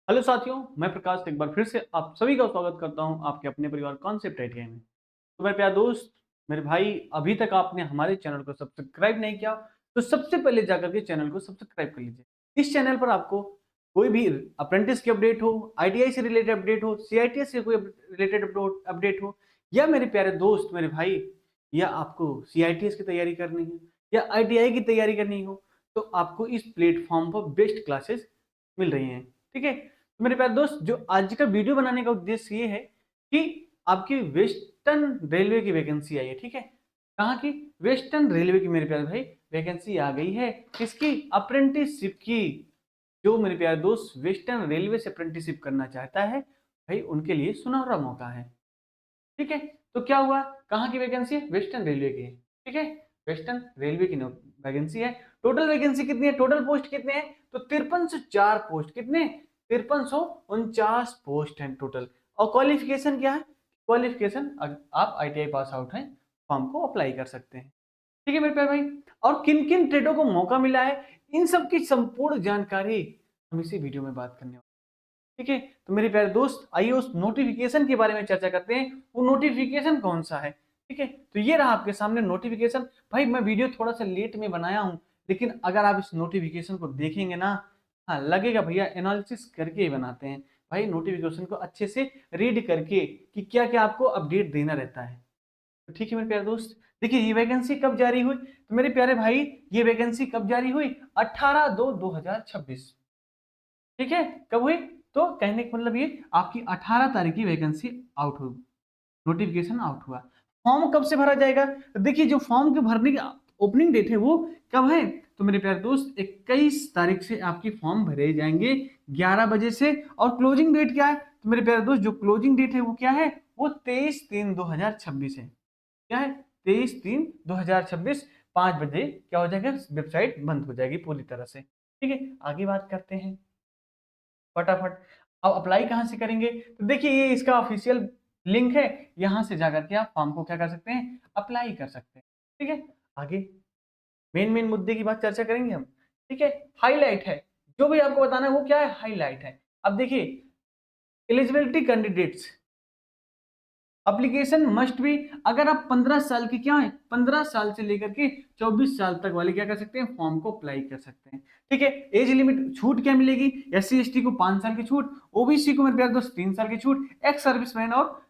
Hello साथियों, मैं प्रकाश एक बार फिर से आप सभी का स्वागत करता हूं आपके अपने परिवार कॉन्सेप्ट आइडिया में। तो मेरे प्यारे दोस्त, मेरे भाई, अभी तक आपने हमारे चैनल को सब्सक्राइब नहीं किया तो सबसे पहले जाकर के चैनल को सब्सक्राइब कर लीजिए। इस चैनल पर आपको कोई भी अप्रेंटिस की अपडेट हो, आईटीआई से रिलेटेड अपडेट हो, सीआईटीएस से कोई रिलेटेड अपडेट हो, या मेरे प्यारे दोस्त मेरे भाई, या आपको सीआईटीएस की तैयारी करनी है या आईटीआई की तैयारी करनी हो, तो आपको इस प्लेटफॉर्म पर बेस्ट क्लासेस मिल रही हैं। ठीक है, तो मेरे प्यारे दोस्त, जो आज का वीडियो बनाने का उद्देश्य ये है कि आपकी वेस्टर्न रेलवे की वैकेंसी आई है। ठीक है, कहाँ की? वेस्टर्न रेलवे की मेरे प्यारे भाई वैकेंसी आ गई है। किसकी? अप्रेंटिसशिप की। जो मेरे प्यारे दोस्त वेस्टर्न रेलवे से अप्रेंटिसशिप करना चाहता है, भाई उनके लिए सुनहरा मौका है। ठीक है, तो क्या हुआ? कहाँ की वैकेंसी है? वेस्टर्न रेलवे की है। ठीक है, वेस्टर्न रेलवे की वैकेंसी है। टोटल वैकेंसी कितनी है? टोटल पोस्ट कितने हैं? तो 5304 पोस्ट। कितने? 5349 पोस्ट हैं टोटल। और क्वालिफिकेशन क्या है? क्वालिफिकेशन आप आईटीआई पास आउट हैं, फॉर्म को अप्लाई कर सकते हैं। ठीक है मेरे प्यारे भाई, और किन किन ट्रेडों को मौका मिला है, इन सब की संपूर्ण जानकारी हम इसी वीडियो में बात करने वाले। ठीक है, तो मेरे प्यारे दोस्त, आइए उस नोटिफिकेशन के बारे में चर्चा करते हैं। वो नोटिफिकेशन कौन सा है? ठीक है, तो ये रहा आपके सामने नोटिफिकेशन। भाई मैं वीडियो थोड़ा सा लेट में बनाया हूं, लेकिन अगर आप इस नोटिफिकेशन को देखेंगे ना, हाँ लगेगा भैया एनालिसिस करके ही बनाते हैं। भाई नोटिफिकेशन को अच्छे से रीड करके कि क्या क्या आपको अपडेट देना रहता है। तो ठीक है मेरे प्यारे दोस्त, देखिए ये वैकेंसी कब जारी हुई? तो मेरे प्यारे भाई, ये वैकेंसी कब जारी हुई? 18/2/2026। ठीक है, कब हुई? तो कहने का मतलब ये आपकी 18 तारीख की वैकेंसी आउट हुई, नोटिफिकेशन आउट हुआ। फॉर्म कब से भरा जाएगा? तो देखिए जो फॉर्म के भरने की ओपनिंग डेट है वो कब है? तो मेरे प्यारे दोस्त 21 तारीख से आपकी फॉर्म भरे जाएंगे 11 बजे से। और क्लोजिंग डेट क्या है? तो मेरे प्यारे दोस्त जो क्लोजिंग डेट है वो क्या है? वो 23/3/2026 है। क्या है? 23/3/2026, 5 बजे क्या हो जाएगा? वेबसाइट बंद हो जाएगी पूरी तरह से। ठीक है, आगे बात करते हैं फटाफट। अब अप्लाई कहाँ से करेंगे? तो देखिए ये इसका ऑफिशियल लिंक है, यहाँ से जाकर के आप फॉर्म को क्या कर सकते हैं? अप्लाई कर सकते हैं। ठीक है, आगे मेन मेन मुद्दे की बात चर्चा करेंगे हम। ठीक है, हाईलाइट है, जो भी आपको बताना है वो क्या है? हाईलाइट है। अब देखिए एलिजिबिलिटी कैंडिडेट्स, एप्लीकेशन मस्ट भी, अगर आप 15 साल के क्या है, 15 साल से लेकर के 24 साल तक वाले क्या कर सकते हैं? फॉर्म को अप्लाई कर सकते हैं। ठीक है, एज लिमिट छूट क्या मिलेगी? एससी एसटी को 5 साल की छूट, ओबीसी को मेरे प्यारे दोस्त 3 साल की छूट, एक्स सर्विसमैन और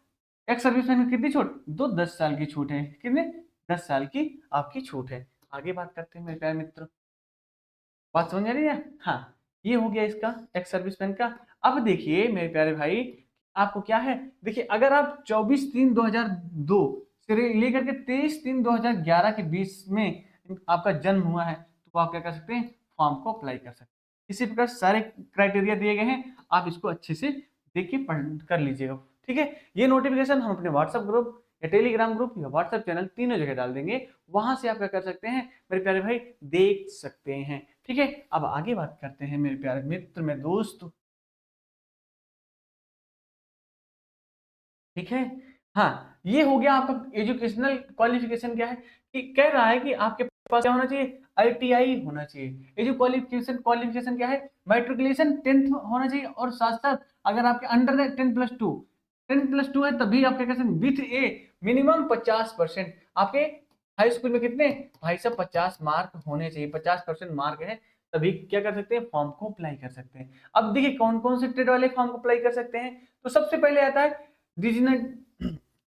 एक्स सर्विसमैन में कितनी छूट? दो 10 साल की छूट है। कितने? 10 साल की आपकी छूट है। आगे बात करते हैं मेरे प्यारे मित्र, बात समझ आ रही है? हाँ, ये हो गया इसका एक्स सर्विसमैन का। अब देखिए मेरे प्यारे भाई, आपको क्या है? देखिए अगर आप 24/3/2002 से लेकर के 23/3/2011 के बीच में आपका जन्म हुआ है, तो आप क्या कर सकते हैं? फॉर्म को अप्लाई कर सकते हैं। इसी प्रकार सारे क्राइटेरिया दिए गए हैं, आप इसको अच्छे से देख के पढ़ कर लीजिएगा। ठीक है, ये नोटिफिकेशन हम अपने व्हाट्सएप ग्रुप या टेलीग्राम ग्रुप या व्हाट्सएप चैनल तीनों जगह डाल देंगे, वहां से आप क्या कर सकते हैं मेरे प्यारे भाई? देख सकते हैं। ठीक है, अब आगे बात करते हैं मेरे प्यारे मित्र मेरे दोस्त। ठीक है, हाँ ये हो गया आपका एजुकेशनल क्वालिफिकेशन। क्या है कि कह रहा है कि आपके पास क्या होना चाहिए? आईटीआई होना चाहिए। ये जो क्वालिफिकेशन क्वालिफिकेशन क्या है? मैट्रिकुलेशन 10th होना चाहिए, और साथ साथ अगर आपके अंडर है 10+2, 10+2 है तभी आप क्या कर सकते हैं? With A minimum 50%। आपके हाई स्कूल में कितने भाई साहब? 50 मार्क होने चाहिए, 50% मार्क है तभी क्या कर सकते हैं? फॉर्म को अप्लाई कर सकते हैं। अब देखिए कौन कौन से ट्रेड वाले फॉर्म को अप्लाई कर सकते हैं। तो सबसे पहले आता है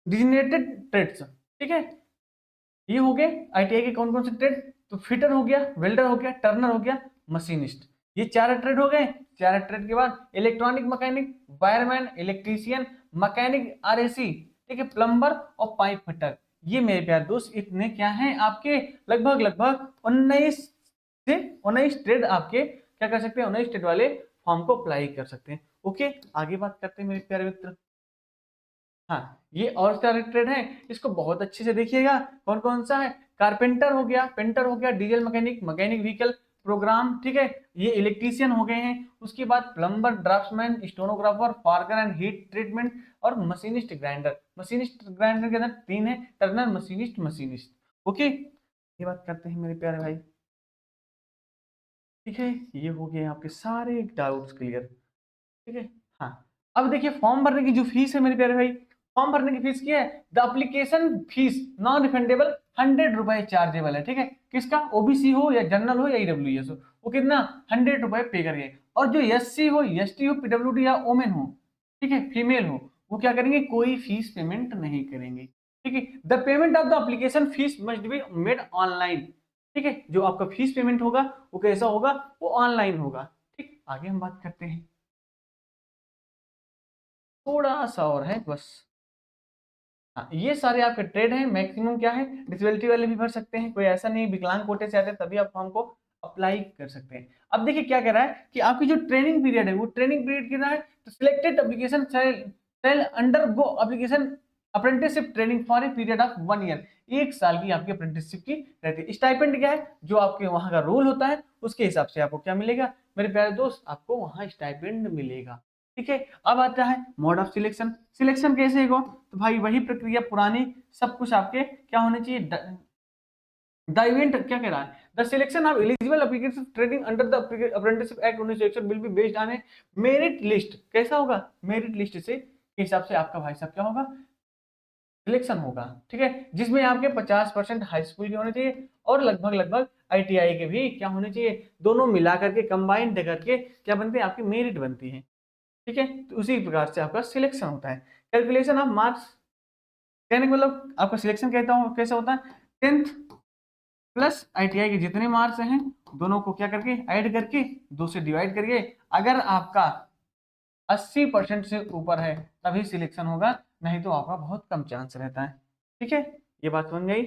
डिजिनेटेड ट्रेड्स। ठीक है, ये हो गए आईटीआई के कौन कौन से ट्रेड? तो फिटर हो गया, वेल्डर हो गया, टर्नर हो गया, मशीनिस्ट। ये चार ट्रेड हो गए। चार ट्रेड के बाद electronic mechanic, wireman, electrician, mechanic RAC, ठीक है, प्लम्बर और पाइप फिटर। ये मेरे प्यारे दोस्त इतने क्या हैं आपके? लगभग लगभग 19 ट्रेड आपके क्या कर सकते हैं? 19 ट्रेड वाले फॉर्म को अप्लाई कर सकते हैं। ओके, आगे बात करते हैं मेरे प्यारे मित्र। हाँ, ये और सारे ट्रेड हैं, इसको बहुत अच्छे से देखिएगा। कौन कौन सा है? कारपेंटर हो गया, पेंटर हो गया, diesel mechanic, mechanic vehicle program, ठीक है, ये इलेक्ट्रीशियन हो गए हैं। उसके बाद plumber, draftsman, stenographer, forger and heat treatment, और मशीनिस्ट ग्राइंडर। मशीनिस्ट ग्राइंडर के अंदर तीन है, टर्नर, मशीनिस्ट, मशीनिस्ट। ओके, ये बात करते हैं मेरे प्यारे भाई। ठीक है, ये हो गए आपके सारे डाउट्स क्लियर। ठीक है। हाँ, अब देखिए फॉर्म भरने की जो फीस है मेरे प्यारे भाई, फॉर्म भरने की फीस क्या है? The application fees non refundable 100 रुपए चार्जेबल है। ठीक है, किसका? ओबीसी हो या जनरल हो या ईडब्ल्यूएस हो, वो कितना 100 रुपए पे करिए। और जो एससी हो, एसटी हो, पीडब्ल्यूडी या ओमेन हो, ठीक है, फीमेल हो, वो क्या करेंगे? कोई फीस पेमेंट नहीं करेंगे। ठीक है, the payment of the application fees must be made online. ठीक है, जो आपका फीस पेमेंट होगा वो कैसा होगा? वो ऑनलाइन होगा। ठीक, आगे हम बात करते हैं, थोड़ा सा और है बस। हाँ, ये सारे आपके ट्रेड हैं। मैक्सिमम क्या है? डिसेबिलिटी वाले भी भर सकते हैं, कोई ऐसा नहीं विकलांग कोटे से आते हैं तभी आप फॉर्म को अप्लाई कर सकते हैं। अब देखिए क्या कह रहा है कि आपकी जो ट्रेनिंग पीरियड है वो ट्रेनिंग पीरियड कितना है? तो selected application cell undergo application apprenticeship training for a period of 1 year. 1 साल की आपकी अप्रेंटिसशिप की रहती है। स्टाइपेंड क्या है? जो आपके वहां का रोल होता है उसके हिसाब से आपको क्या मिलेगा मेरे प्यारे दोस्त? आपको वहां स्टाइपेंड मिलेगा। ठीक है, अब आता है मोड ऑफ सिलेक्शन। सिलेक्शन कैसे होगा? तो भाई वही प्रक्रिया पुरानी, सब कुछ आपके क्या होने चाहिए? द इवेंट क्या कह रहा है? The selection of eligible application training under the apprenticeship act 1961 will be based on A merit list. कैसा होगा? मेरिट लिस्ट से के हिसाब से आपका भाई साहब क्या होगा? सिलेक्शन होगा। ठीक है, जिसमें आपके 50% हाई स्कूल के होने चाहिए और लगभग लगभग आईटीआई के भी क्या होने चाहिए? दोनों मिला करके कंबाइंड करके क्या बनते हैं? आपकी मेरिट बनती है। ठीक है, तो उसी प्रकार से आपका सिलेक्शन होता है। कैलकुलेशन ऑफ मार्क्स, कहने का मतलब आपका सिलेक्शन कहता हूँ कैसा होता है? 10th प्लस आईटीआई के जितने मार्क्स हैं दोनों को क्या करके ऐड करके 2 से डिवाइड करिए। अगर आपका 80% से ऊपर है तभी सिलेक्शन होगा, नहीं तो आपका बहुत कम चांस रहता है। ठीक है, ये बात बन गई।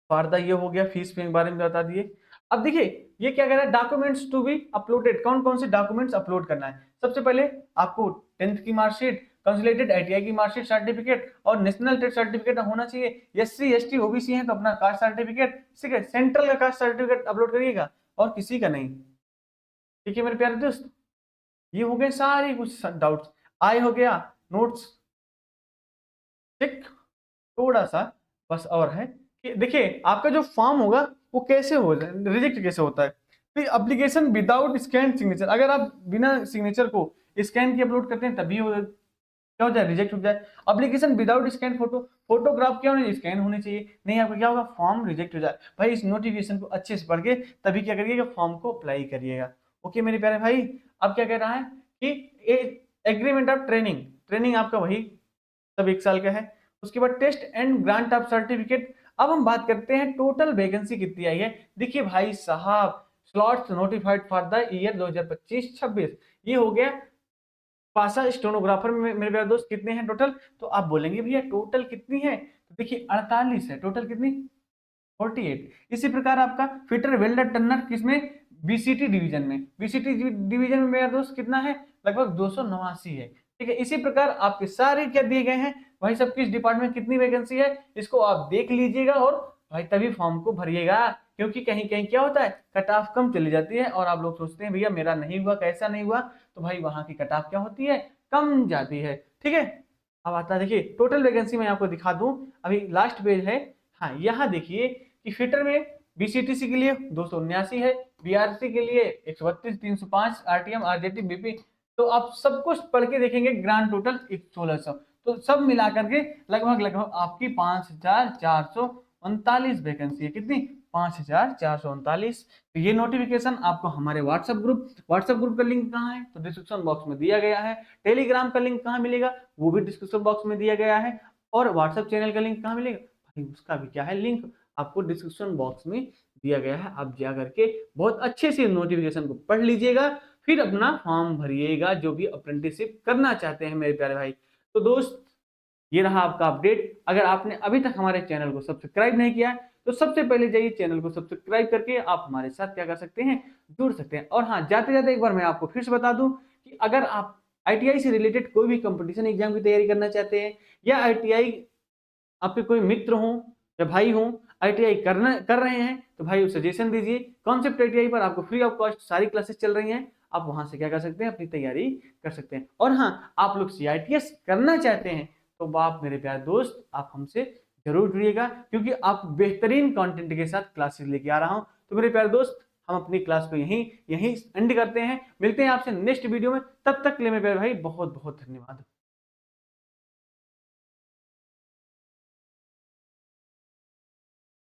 फार्दा ये हो गया, फीस के बारे में बता दिए। अब देखिए ये क्या कह रहा है? Documents to be uploaded. कौन कौन से डॉक्यूमेंट्स अपलोड करना है? सबसे पहले आपको 10th की मार्कशीट, कंसोलिडेटेड आईटीआई की मार्कशीट सर्टिफिकेट और नेशनल टेस्ट सर्टिफिकेट होना चाहिए। एससी एसटी ओबीसी है तो अपना कास्ट सर्टिफिकेट, ठीक है, सेंट्रल का कास्ट सर्टिफिकेट अपलोड करिएगा और किसी का नहीं। ठीक है मेरे प्यारे दोस्त, ये हो गए सारे कुछ डाउट्स। आय हो गया, नोट्स, ठीक। थोड़ा सा बस और है कि देखिए आपका जो फॉर्म होगा वो कैसे हो रिजेक्ट कैसे होता है? तो एप्लीकेशन विदाउट स्कैन सिग्नेचर, अगर आप बिना सिग्नेचर को स्कैन के अपलोड करते हैं तभी क्या हो जाए? रिजेक्ट हो जाए। Application without scan photo, photograph क्या होनी चाहिए? स्कैन होनी चाहिए, नहीं आपका क्या होगा? फॉर्म रिजेक्ट हो जाए। भाई इस नोटिफिकेशन को अच्छे से पढ़ के तभी क्या करिएगा? फॉर्म को अप्लाई करिएगा। ओके मेरे प्यारे भाई, अब क्या कह रहा है कि एग्रीमेंट ऑफ ट्रेनिंग, ट्रेनिंग आपका वही सब 1 साल का है। उसके बाद test and grant of certificate. अब हम बात करते हैं टोटल वैकेंसी कितनी आई है। देखिए भाई साहब, slots notified for the year 2025-26 ये हो गया। पासा स्टेनोग्राफर में मेरे प्यारे दोस्त कितने हैं टोटल? तो आप बोलेंगे भैया टोटल कितनी है? तो देखिए 48 है टोटल। कितनी? 48। इसी प्रकार आपका फिटर वेल्डर टर्नर किसमें? बीसीटी डिवीजन में। बीसीटी डिवीजन में मेरा दोस्त कितना है? लगभग 289 है। ठीक है, इसी प्रकार आपके सारे क्या दिए गए हैं भाई सब, किस डिपार्टमेंट कितनी वैकेंसी है इसको आप देख लीजिएगा और भाई तभी फॉर्म को भरिएगा। क्योंकि कहीं कहीं क्या होता है? कट ऑफ कम चली जाती है और आप लोग सोचते हैं भैया मेरा नहीं हुआ, कैसा नहीं हुआ? तो भाई वहां की कट ऑफ क्या होती है? कम जाती है। ठीक है, अब आता है देखिए टोटल वैकेंसी मैं आपको दिखा दूं, अभी लास्ट पेज है। हाँ यहाँ देखिए कि फिटर में बीसीटीसी के लिए 279 है, बीआरसी के लिए 132, 305, आरटीएम आरजेटी बीपी। तो आप सब कुछ पढ़ के देखेंगे ग्रांड टोटल 1600, तो सब मिला करके लगभग लगभग आपकी 5439 वैकेंसी है। कितनी? 5439। तो ये नोटिफिकेशन आपको हमारे व्हाट्सएप ग्रुप का लिंक कहाँ है? तो डिस्क्रिप्शन बॉक्स में दिया गया है। टेलीग्राम का लिंक कहाँ मिलेगा? वो भी डिस्क्रिप्शन बॉक्स में दिया गया है। और व्हाट्सएप चैनल का लिंक कहाँ मिलेगा? भाई उसका भी क्या है लिंक, आपको डिस्क्रिप्शन बॉक्स में दिया गया है। आप जा करके बहुत अच्छे से नोटिफिकेशन को पढ़ लीजिएगा, फिर अपना फॉर्म भरिएगा जो भी अप्रेंटिसशिप करना चाहते हैं मेरे प्यारे भाई। तो दोस्त ये रहा आपका अपडेट। अगर आपने अभी तक हमारे चैनल को सब्सक्राइब नहीं किया है तो सबसे पहले जाइए चैनल को सब्सक्राइब करके आप हमारे साथ क्या कर सकते हैं? जुड़ सकते हैं। और हाँ, जाते जाते एक बार मैं आपको फिर से बता दूं कि अगर आप आईटीआई से रिलेटेड कोई भी कंपटीशन एग्जाम की तैयारी करना चाहते हैं या आईटीआई आपके कोई मित्र हो या भाई हो आईटीआई कर रहे हैं तो भाई सजेशन दीजिए। कॉन्सेप्ट आईटीआई पर आपको फ्री ऑफ कॉस्ट सारी क्लासेस चल रही हैं, आप वहां से क्या कर सकते हैं? अपनी तैयारी कर सकते हैं। और हाँ, आप लोग सीआईटीएस करना चाहते हैं तो आप मेरे प्यारे दोस्त आप हमसे जरूर जुड़िएगा, क्योंकि आप बेहतरीन कंटेंट के साथ क्लासेस लेके आ रहा हूं। तो मेरे प्यारे दोस्त हम अपनी क्लास को यहीं यहीं एंड करते हैं। मिलते हैं आपसे नेक्स्ट वीडियो में, तब तक के लिए मेरे भाई बहुत बहुत धन्यवाद।